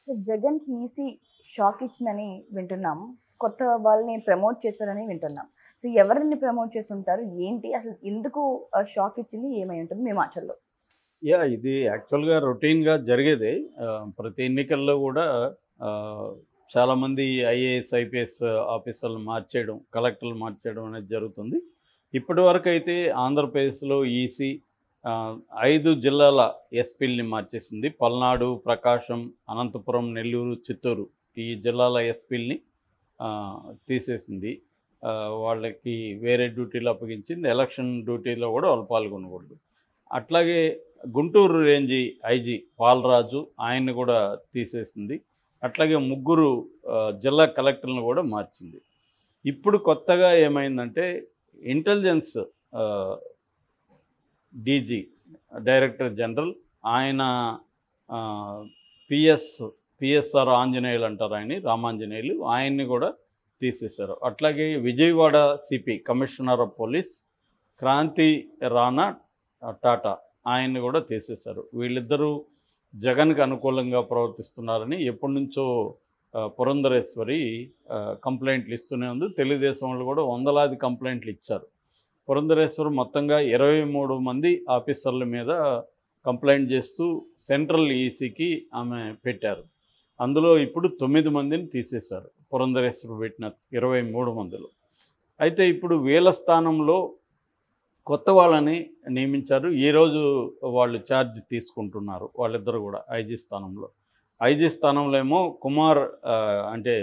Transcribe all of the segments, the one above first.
జగన్‌కి EC shock ఇచ్చిందని వింటున్నాం. కొత్త వాళ్ళని ప్రమోట్ చేశారని వింటున్నాం. సో, ఎవరిని ప్రమోట్ చేసుంటారు? ఏంటి? అసలు ఎందుకు షాక్ ఇచ్చింది? ఏమై ఉంటుంది మీ మాటల్లో? ఇది యాక్చువల్‌గా రొటీన్‌గా జరిగేదే. ప్రతి ఎన్నికల్లో గూడా ఆహ్, చాలామంది ఐఏఎస్, ఐపీఎస్ ఆఫీసర్‌లు మార్చేయడం, కలెక్టర్లు మార్చేయడం అనేది జరుగుతుంది. ఇప్పటివరకైతే ఆంధ్రప్రదేశ్‌లో ఈసీ 5 జిల్లాల ఎస్పీలని మార్చేసింది. పల్నాడు, ప్రకాశం, అనంతపురం, నెల్లూరు, చిత్తూరు ఈ జిల్లాల ఎస్పీలని తీసేసింది. వాళ్ళకి వేరే డ్యూటీలు అప్పగించింది. ఎలక్షన్ డ్యూటీలో గూడా వాళ్ళు పాల్గొనకూడదు. అట్లాగే గుంటూరు రేంజి ఐజీ పాలరాజు ఆయన్ని కూడా తీసేసింది. అట్లాగే ముగ్గురు జిల్లా కలెక్టర్లను కూడా మార్చింది. ఇప్పుడు కొత్తగా ఏమైందంటే ఇంటెలిజెన్స్ ఆహ్, డీజీ డైరెక్టర్ జనరల్ ఆయన ఆహ్, పిఎస్ఆర్ ఆంజనేయులు అంటారు ఆయన్ని, రామాంజనేయులు. ఆయన్ని కూడా తీసేశారు. అట్లాగే Vijayawada CP commissioner of police Kranthi Rana Tata ఆయన్ని కూడా తీసేశారు. వీళ్ళిద్దరూ జగన్‌కి అనుకూలంగా ప్రవర్తిస్తున్నారని ఎప్పటినుంచో పురంధరేశ్వరి కంప్లైంట్లు ఇస్తూనే ఉంది. తెలుగుదేశం వాళ్ళు కూడా వందలాది కంప్లైంట్లు ఇచ్చారు. పురంధరేశ్వరి మొత్తంగా 23 మంది ఆఫీసర్ల మీద కంప్లైంట్ చేస్తూ సెంట్రల్ ఈసీకి ఆమె పెట్టారు. అందులో ఇప్పుడు 9 మందిని తీసేశారు. పురంధరేశ్వరి పెట్టిన 23 మందిలో. అయితే ఇప్పుడు వీళ్ళ స్థానంలో కొత్త వాళ్ళని నియమించారు. ఈరోజు వాళ్ళు ఛార్జ్ తీసుకుంటున్నారు వాళ్ళిద్దరు కూడా ఐజీ స్థానంలో. ఐజీ స్థానంలో ఏమో కుమార్ అంటే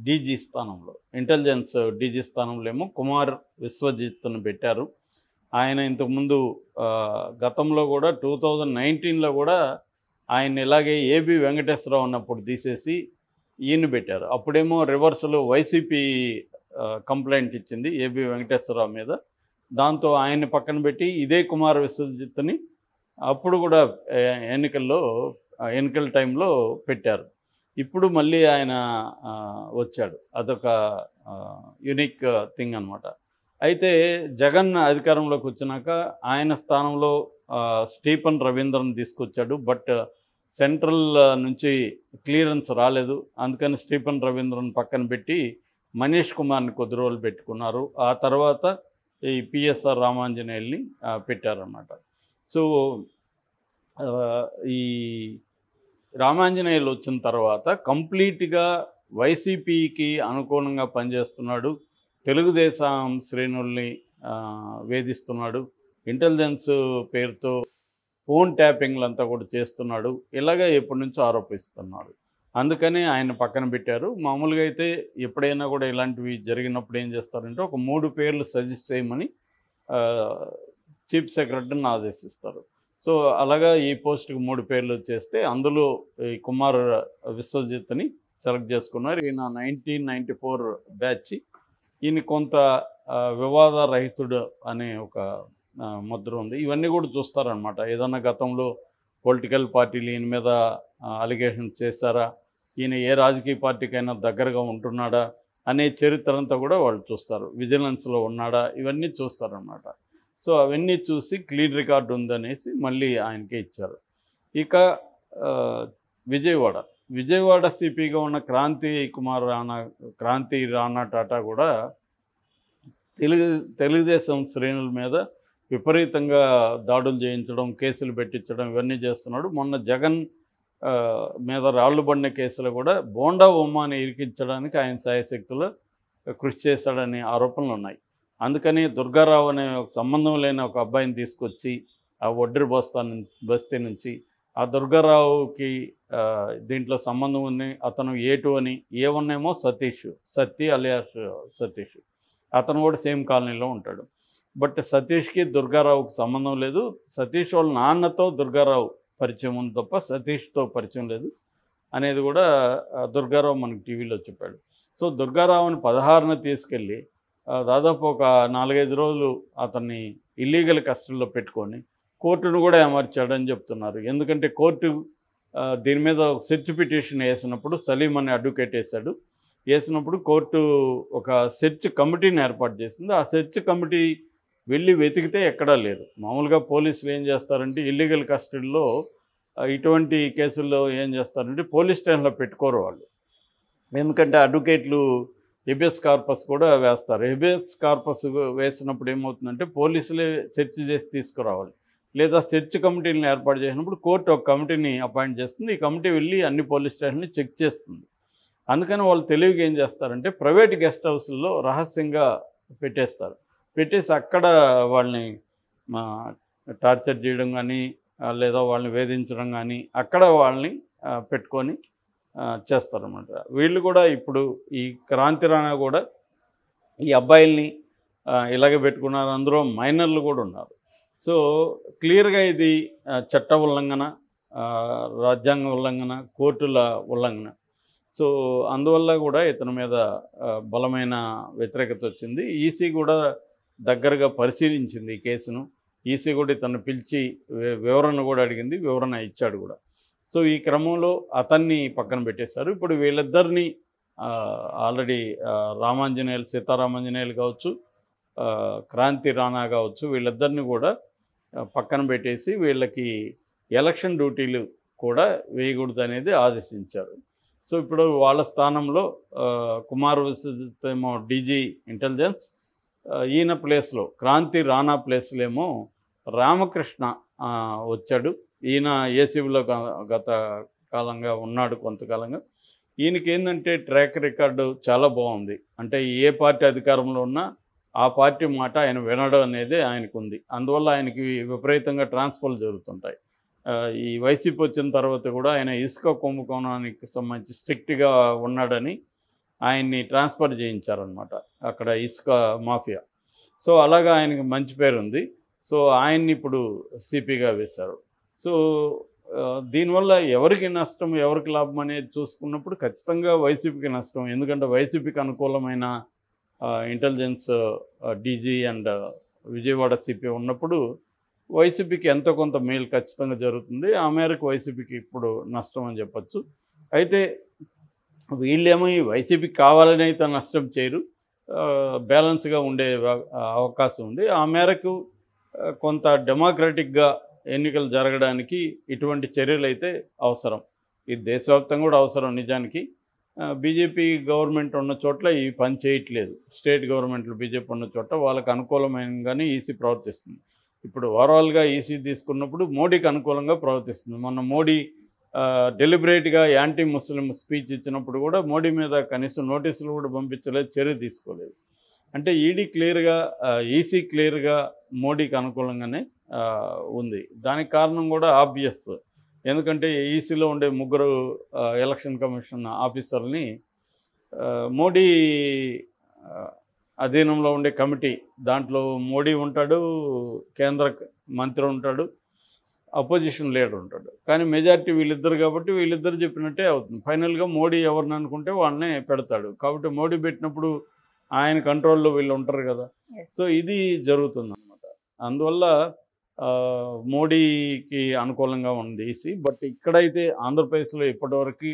డీజీ స్థానంలో, ఇంటెలిజెన్స్ డీజీ స్థానంలో ఏమో కుమార్ విశ్వజిత్ను పెట్టారు. ఆయన ఇంతకుముందు గతంలో కూడా 2019లో కూడా ఆయన ఇలాగే ఏబి వెంకటేశ్వరరావు ఉన్నప్పుడు తీసేసి ఈయన పెట్టారు. అప్పుడేమో రివర్స్లో వైసీపీ కంప్లైంట్ ఇచ్చింది ఏబి వెంకటేశ్వరరావు మీద. దాంతో ఆయన్ని పక్కన పెట్టి ఇదే కుమార్ విశ్వజిత్ని అప్పుడు కూడా ఎన్నికల టైంలో పెట్టారు. ఇప్పుడు మళ్ళీ ఆయన వచ్చాడు. అదొక యూనిక్ థింగ్ అనమాట. అయితే జగన్ అధికారంలోకి వచ్చినాక ఆయన స్థానంలో స్టీఫన్ రవీంద్రన్ తీసుకొచ్చాడు. బట్ సెంట్రల్ నుంచి క్లియరెన్స్ రాలేదు. అందుకని స్టీఫన్ రవీంద్రన్ పక్కన పెట్టి మనీష్ కుమార్ని కొద్ది రోజులు పెట్టుకున్నారు. ఆ తర్వాత ఈ పిఎస్ఆర్ రామాంజనేయుల్ని పెట్టారన్నమాట. సో ఈ రామాంజనేయులు వచ్చిన తర్వాత కంప్లీట్గా వైసీపీకి అనుకూలంగా పనిచేస్తున్నాడు. తెలుగుదేశం శ్రేణుల్ని వేధిస్తున్నాడు. ఇంటెలిజెన్స్ పేరుతో ఫోన్ ట్యాపింగ్లంతా కూడా చేస్తున్నాడు. ఇలాగ ఎప్పటి నుంచో ఆరోపిస్తున్నాడు. అందుకని ఆయన పక్కన పెట్టారు. మామూలుగా అయితే ఎప్పుడైనా కూడా ఇలాంటివి జరిగినప్పుడు ఏం చేస్తారంటే ఒక 3 పేర్లు సజెస్ట్ చేయమని చీఫ్ సెక్రటరీని ఆదేశిస్తారు. సో అలాగా ఈ పోస్ట్కి 3 పేర్లు చేస్తే అందులో ఈ కుమార్ విశ్వజిత్ని సెలెక్ట్ చేసుకున్నారు. ఈయన 1994 బ్యాచ్. ఈయన కొంత వివాదరహితుడు అనే ఒక ముద్ర ఉంది. ఇవన్నీ కూడా చూస్తారనమాట. ఏదన్నా గతంలో పొలిటికల్ పార్టీలు ఈయన మీద అలిగేషన్స్ చేశారా, ఈయన ఏ రాజకీయ పార్టీకైనా దగ్గరగా ఉంటున్నాడా అనే చరిత్ర అంతా కూడా వాళ్ళు చూస్తారు. విజిలెన్స్లో ఉన్నాడా ఇవన్నీ చూస్తారనమాట. సో అవన్నీ చూసి క్లీన్ రికార్డు ఉందనేసి మళ్ళీ ఆయనకే ఇచ్చారు. ఇక విజయవాడ సిపిగా ఉన్న క్రాంతి రాణా టాటా కూడా తెలుగుదేశం శ్రేణుల మీద విపరీతంగా దాడులు చేయించడం, కేసులు పెట్టించడం ఇవన్నీ చేస్తున్నాడు. మొన్న జగన్ మీద రాళ్ళు పడిన కేసులో కూడా బోండా ఉమ్మాని ఇరికించడానికి ఆయన శాయశక్తులు కృషి చేశాడనే ఆరోపణలు ఉన్నాయి. అందుకని దుర్గారావు అనే ఒక సంబంధం లేని ఒక అబ్బాయిని తీసుకొచ్చి ఆ ఒడ్రి బస్తీ నుంచి ఆ దుర్గారావుకి దీంట్లో సంబంధం ఉంది. అతను A2 అని, A1 ఏమో సతీ అలియాస్ సతీష్. అతను కూడా సేమ్ కాలనీలో ఉంటాడు. బట్ సతీష్కి దుర్గారావుకి సంబంధం లేదు. సతీష్ వాళ్ళ నాన్నతో దుర్గారావు పరిచయం ఉంది తప్ప సతీష్తో పరిచయం లేదు అనేది కూడా దుర్గారావు మనకి టీవీలో చెప్పాడు. సో దుర్గారావుని 16న తీసుకెళ్ళి దాదాపు ఒక 4-5 రోజులు అతన్ని ఇల్లీగల్ కస్టడీలో పెట్టుకొని కోర్టును కూడా అమర్చాడని చెప్తున్నారు. ఎందుకంటే కోర్టు దీని మీద ఒక సెర్చ్ పిటిషన్ వేసినప్పుడు సలీం అనే అడ్వకేట్ వేసినప్పుడు కోర్టు ఒక సెర్చ్ కమిటీని ఏర్పాటు చేసింది. ఆ సెర్చ్ కమిటీ వెళ్ళి వెతికితే ఎక్కడా లేదు. మామూలుగా పోలీసులు ఏం చేస్తారంటే ఇల్లీగల్ కస్టడీలో ఇటువంటి కేసుల్లో ఏం చేస్తారంటే పోలీస్ స్టేషన్లో పెట్టుకోరు వాళ్ళు. ఎందుకంటే అడ్వకేట్లు హెబియస్ కార్పస్ కూడా వేస్తారు. హెబియస్ కార్పస్ వేసినప్పుడు ఏమవుతుందంటే పోలీసులే సెర్చ్ చేసి తీసుకురావాలి, లేదా సెర్చ్ కమిటీలను ఏర్పాటు చేసినప్పుడు కోర్టు ఒక కమిటీని అపాయింట్ చేస్తుంది. ఈ కమిటీ వెళ్ళి అన్ని పోలీస్ స్టేషన్లు చెక్ చేస్తుంది. అందుకని వాళ్ళు తెలివిగా ఏం చేస్తారంటే ప్రైవేట్ గెస్ట్ హౌస్ల్లో రహస్యంగా పెట్టేస్తారు. పెట్టేసి అక్కడ వాళ్ళని టార్చర్ చేయడం కానీ లేదా వాళ్ళని వేధించడం కానీ అక్కడ వాళ్ళని పెట్టుకొని చేస్తారన్నమాట. వీళ్ళు కూడా ఇప్పుడు ఈ క్రాంతి రాణా కూడా ఈ అబ్బాయిల్ని ఇలాగే పెట్టుకున్నారు. అందులో మైనర్లు కూడా ఉన్నారు. సో క్లియర్గా ఇది చట్ట ఉల్లంఘన, రాజ్యాంగ ఉల్లంఘన, కోర్టుల ఉల్లంఘన. సో అందువల్ల కూడా ఇతని మీద బలమైన వ్యతిరేకత వచ్చింది. ఈసీ కూడా దగ్గరగా పరిశీలించింది ఈ కేసును. ఈసీ కూడా ఇతను పిలిచి వివరణ కూడా అడిగింది, వివరణ ఇచ్చాడు కూడా. సో ఈ క్రమంలో అతన్ని పక్కన పెట్టేశారు. ఇప్పుడు వీళ్ళిద్దరిని ఆల్రెడీ రామాంజనేయులు, సీతారామాంజనేయులు కావచ్చు, క్రాంతి రాణా కావచ్చు, వీళ్ళిద్దరిని కూడా పక్కన పెట్టేసి వీళ్ళకి ఎలక్షన్ డ్యూటీలు కూడా వేయకూడదు అనేది ఆదేశించారు. సో ఇప్పుడు వాళ్ళ స్థానంలో కుమార్ విశ్వజిత్ ఏమో డీజీ ఇంటెలిజెన్స్, ఈయన ప్లేస్లో క్రాంతి రాణా ప్లేస్లో ఏమో రామకృష్ణ వచ్చాడు. ఈయన ఏసీబీలో గత కాలంగా ఉన్నాడు, కొంతకాలంగా. ఈయనకి ఏంటంటే ట్రాక్ రికార్డు చాలా బాగుంది. అంటే ఏ పార్టీ అధికారంలో ఉన్నా ఆ పార్టీ మాట ఆయన వినడం అనేది ఆయనకు ఉంది. అందువల్ల ఆయనకి విపరీతంగా ట్రాన్స్ఫర్లు జరుగుతుంటాయి. ఈ వైసీపీ వచ్చిన తర్వాత కూడా ఆయన ఇసుక కుంభకోణానికి సంబంధించి స్ట్రిక్ట్గా ఉన్నాడని ఆయన్ని ట్రాన్స్ఫర్ చేయించారనమాట, అక్కడ ఇసుక మాఫియా. సో అలాగా ఆయనకి మంచి పేరు ఉంది. సో ఆయన్ని ఇప్పుడు సిపిగా వేశారు. సో దీనివల్ల ఎవరికి నష్టం, ఎవరికి లాభం అనేది చూసుకున్నప్పుడు ఖచ్చితంగా వైసీపీకి నష్టం. ఎందుకంటే వైసీపీకి అనుకూలమైన intelligence DG and Vijayawada CP ఉన్నప్పుడు వైసీపీకి ఎంతో కొంత మేలు ఖచ్చితంగా జరుగుతుంది. ఆ మేరకు వైసీపీకి ఇప్పుడు నష్టం అని చెప్పచ్చు. అయితే వీళ్ళేమో ఈ వైసీపీకి కావాలని అయితే నష్టం చేయరు, బ్యాలెన్స్గా ఉండే అవకాశం ఉంది. ఆ మేరకు కొంత డెమోక్రటిక్గా ఎన్నికలు జరగడానికి ఇటువంటి చర్యలు అయితే అవసరం. ఇది దేశవ్యాప్తంగా కూడా అవసరం. నిజానికి బీజేపీ గవర్నమెంట్ ఉన్న చోట్ల ఈ పని చేయట్లేదు. స్టేట్ గవర్నమెంట్లు బీజేపీ ఉన్న చోట వాళ్ళకి అనుకూలమైనగానే ఈసీ ప్రవర్తిస్తుంది. ఇప్పుడు ఓవరాల్గా ఈసీ తీసుకున్నప్పుడు మోడీకి అనుకూలంగా ప్రవర్తిస్తుంది. మొన్న మోడీ డెలిబరేట్గా యాంటీ ముస్లిం స్పీచ్ ఇచ్చినప్పుడు కూడా మోడీ మీద కనీసం నోటీసులు కూడా పంపించలేదు, చర్య తీసుకోలేదు. అంటే ఈసీ క్లియర్గా మోడీకి అనుకూలంగానే ఉంది. దానికి కారణం కూడా ఆబ్వియస్. ఎందుకంటే ఈసీలో ఉండే 3 ఎలక్షన్ కమిషన్ ఆఫీసర్ని మోడీ అధీనంలో ఉండే కమిటీ, దాంట్లో మోడీ ఉంటాడు, కేంద్ర మంత్రి ఉంటాడు, అపోజిషన్ లీడర్ ఉంటాడు. కానీ మెజారిటీ వీళ్ళిద్దరు కాబట్టి వీళ్ళిద్దరు చెప్పినట్టే అవుతుంది. ఫైనల్గా మోడీ ఎవరిని అనుకుంటే వాళ్ళనే పెడతాడు. కాబట్టి మోడీ పెట్టినప్పుడు ఆయన కంట్రోల్లో వీళ్ళు ఉంటారు కదా. సో ఇది జరుగుతుంది అన్నమాట. అందువల్ల మోడీకి అనుకూలంగా ఉంది ఈసీ. బట్ ఇక్కడైతే ఆంధ్రప్రదేశ్లో ఇప్పటివరకు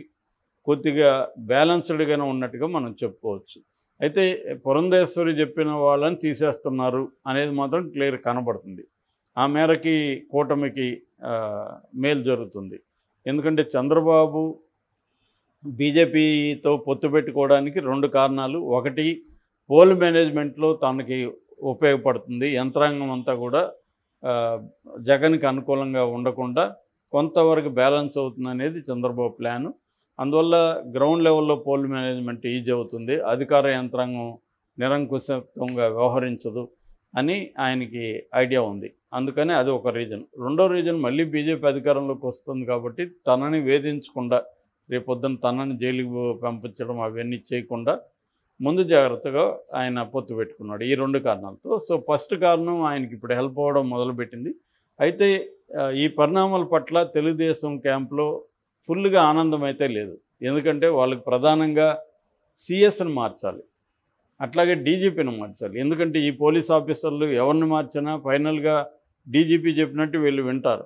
కొద్దిగా బ్యాలెన్స్డ్గానే ఉన్నట్టుగా మనం చెప్పుకోవచ్చు. అయితే పురంధేశ్వరి చెప్పిన వాళ్ళని తీసేస్తున్నారు అనేది మాత్రం క్లియర్ కనబడుతుంది. ఆ మేరకి కూటమికి మేలు జరుగుతుంది. ఎందుకంటే చంద్రబాబు బీజేపీతో పొత్తు పెట్టుకోవడానికి 2 కారణాలు. ఒకటి, పోల్ మేనేజ్మెంట్లో తనకి ఉపయోగపడుతుంది. యంత్రాంగం అంతా కూడా జగన్కి అనుకూలంగా ఉండకుండా కొంతవరకు బ్యాలెన్స్ అవుతుంది అనేది చంద్రబాబు ప్లాను. అందువల్ల గ్రౌండ్ లెవెల్లో పోల్ మేనేజ్మెంట్ ఈజీ అవుతుంది, అధికార యంత్రాంగం నిరంకుశత్వంగా వ్యవహరించదు అని ఆయనకి ఐడియా ఉంది. అందుకని అది ఒక రీజన్. రెండో రీజన్, మళ్ళీ బీజేపీ అధికారంలోకి వస్తుంది కాబట్టి తనని వేధించకుండా, రేపొద్దున తనని జైలుకి పంపించడం అవన్నీ చేయకుండా ముందు జాగ్రత్తగా ఆయన పొత్తు పెట్టుకున్నాడు ఈ 2 కారణాలతో. సో ఫస్ట్ కారణం ఆయనకి ఇప్పుడు హెల్ప్ అవ్వడం మొదలుపెట్టింది. అయితే ఈ పరిణామాల పట్ల తెలుగుదేశం క్యాంప్లో ఫుల్గా ఆనందం అయితే లేదు. ఎందుకంటే వాళ్ళకి ప్రధానంగా సిఎస్ని మార్చాలి, అట్లాగే డీజీపీని మార్చాలి. ఎందుకంటే ఈ పోలీస్ ఆఫీసర్లు ఎవరిని మార్చినా ఫైనల్గా డీజీపీ చెప్పినట్టు వీళ్ళు వింటారు.